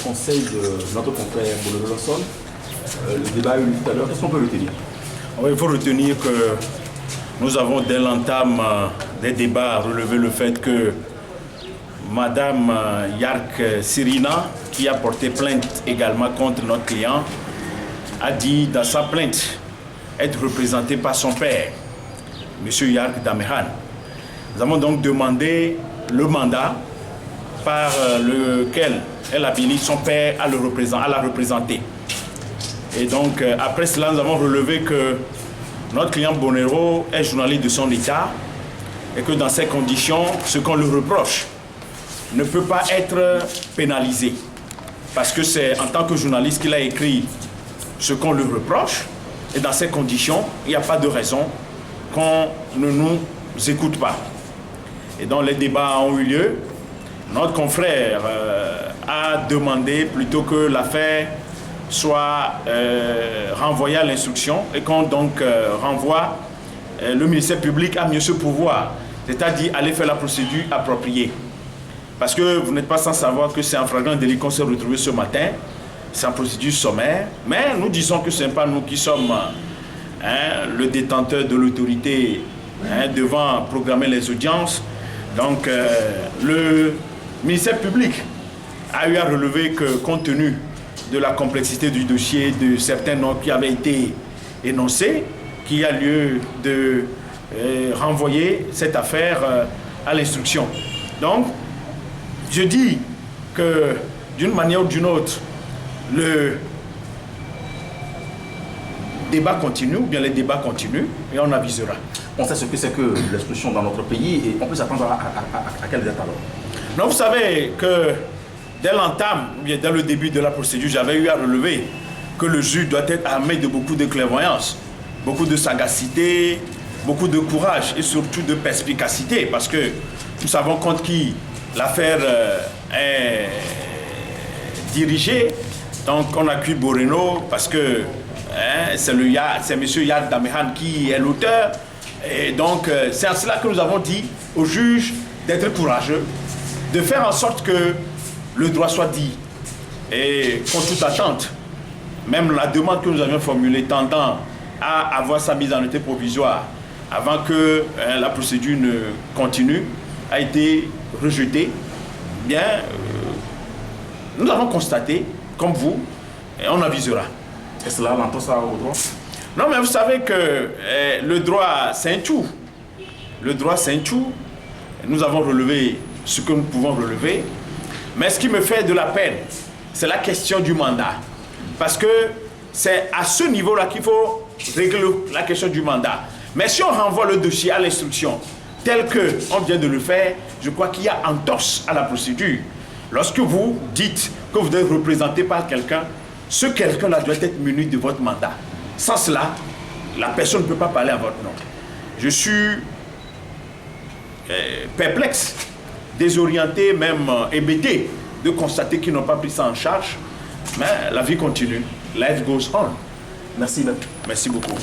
Conseil de notre confrère Boulolo Lawson, le débat a eu lieu tout à l'heure, qu'est-ce qu'on peut retenir? Oui, il faut retenir que nous avons dès l'entame des débats relevé le fait que Madame Yark Sirina, qui a porté plainte également contre notre client, a dit dans sa plainte être représentée par son père, M. Yark Damehan. Nous avons donc demandé le mandat par lequel elle habilite son père à la représenter. Et donc, après cela, nous avons relevé que notre client Bonero est journaliste de son État et que dans ces conditions, ce qu'on lui reproche ne peut pas être pénalisé. Parce que c'est en tant que journaliste qu'il a écrit ce qu'on lui reproche. Et dans ces conditions, il n'y a pas de raison qu'on ne nous écoute pas. Et donc, les débats ont eu lieu. Notre confrère a demandé plutôt que l'affaire soit renvoyée à l'instruction et qu'on donc renvoie le ministère public à mieux se pouvoir, c'est-à-dire aller faire la procédure appropriée. Parce que vous n'êtes pas sans savoir que c'est un flagrant délit qu'on s'est retrouvé ce matin, c'est en procédure sommaire, mais nous disons que ce n'est pas nous qui sommes le détenteur de l'autorité devant programmer les audiences. Donc le ministère public a eu à relever que, compte tenu de la complexité du dossier, de certains noms qui avaient été énoncés, qu'il y a lieu de renvoyer cette affaire à l'instruction. Donc, je dis que d'une manière ou d'une autre, le débat continue, ou bien les débats continuent, et on avisera. On sait ce que c'est que l'instruction dans notre pays et on peut s'attendre à quelle date alors? Non, vous savez que dès l'entame, bien dès le début de la procédure, j'avais eu à relever que le juge doit être armé de beaucoup de clairvoyance, beaucoup de sagacité, beaucoup de courage et surtout de perspicacité, parce que nous savons contre qui l'affaire est dirigée. Donc on accuse Boreno parce que c'est M. Yark Damehan qui est l'auteur. Et donc c'est à cela que nous avons dit au juge d'être courageux, de faire en sorte que le droit soit dit. Et contre toute attente, même la demande que nous avions formulée tendant à avoir sa mise en liberté provisoire avant que la procédure ne continue a été rejetée. Bien, nous avons constaté, comme vous, et on avisera. Et cela l'entend ça au droit? Non, mais vous savez que le droit, c'est un tout. Le droit, c'est un tout. Nous avons relevé ce que nous pouvons relever. Mais ce qui me fait de la peine, c'est la question du mandat. Parce que c'est à ce niveau-là qu'il faut régler la question du mandat. Mais si on renvoie le dossier à l'instruction, tel qu'on vient de le faire, je crois qu'il y a entorse à la procédure. Lorsque vous dites que vous êtes représenté par quelqu'un, ce quelqu'un-là doit être muni de votre mandat. Sans cela, la personne ne peut pas parler à votre nom. Je suis perplexe, désorienté, même hébété de constater qu'ils n'ont pas pris ça en charge. Mais la vie continue. Life goes on. Merci. Merci beaucoup.